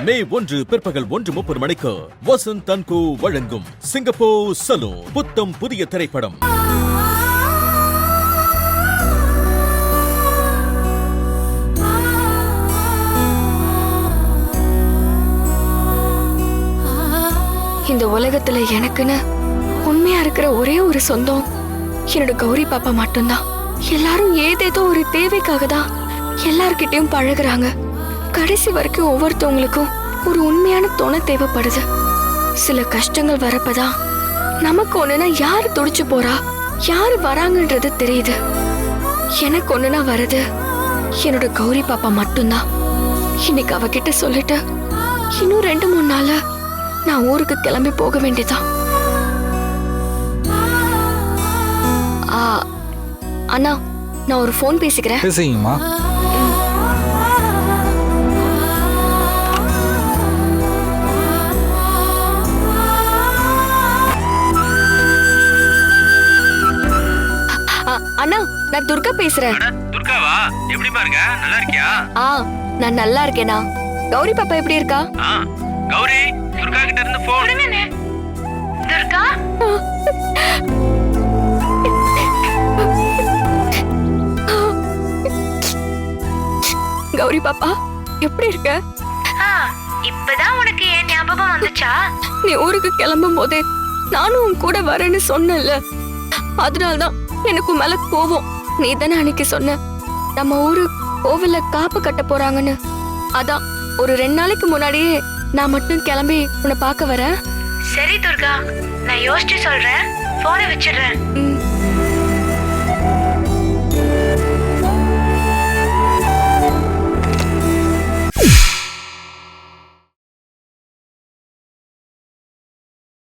மே 1 பிற்பகல் 1:30 மணிக்கு வசந்த் தன்கோ வழங்கும் சிங்கப்பூர் சலூன் புத்தம் புதிய திரைப்படம். இந்த உலகத்துல எனக்குன்னு உண்மையா இருக்கிற ஒரே ஒரு சொந்தம் என்னோட கௌரி பாப்பா மட்டும்தான். எல்லாரும் ஏதேதோ ஒரு தேவைக்காக தான் எல்லார்கிட்டயும் பழகுறாங்க. கடைசி வரைக்கும் ஒவ்வொருத்தவங்களுக்கும் ஒரு உண்மையான துணை தேவைப்படுது. சில கஷ்டங்கள் வரப்பதான் நமக்கு ஒண்ணுனா யாரு துடிச்சு போறா, யாரு வராங்கன்றது தெரியுது. எனக்கு ஒண்ணுனா வரது என்னோட கௌரி பாப்பா மட்டும்தான். இன்னைக்கு அவகிட்ட சொல்லிட்டு இன்னும் 2-3 நாள்ல நான் ஊருக்கு கிளம்பி போக வேண்டியதான். அண்ணா, நான் ஒரு போன் பேசிக்கிறேன். பேசுங்கம்மா. அண்ணா, நான் துர்கா பேசுறேன். துர்காவா? எப்படிமா இருக்க? நல்லா இருக்கியா? நான் நல்லா இருக்கேனா. கௌரி பாப்பா எப்படி இருக்கா? கௌரி, துர்கா கிட்ட இருந்து போன். துர்கா, கௌரி பாப்பா எப்படி இருக்க? இப்பதான் உனக்கு ஏன் ஞாபகம் வந்துச்சா? நீ ஊருக்கு கிளம்பும் போதே நானும் உன் கூட வரேன்னு சொன்னல, அதனால்தான் எனக்கு மேல கோவம். நீ தானே அன்னைக்கு சொன்ன நம்ம ஊரு கோவில்ல காப்பு கட்ட போறாங்கன்னு. அதான் ஒரு 2 நாளைக்கு முன்னாடியே நான் மட்டும் கிளம்பி உன்னை பார்க்க வரேன். சரி துர்கா, நான் யோசிச்சு சொல்றேன். போனை வச்சிடுறேன்.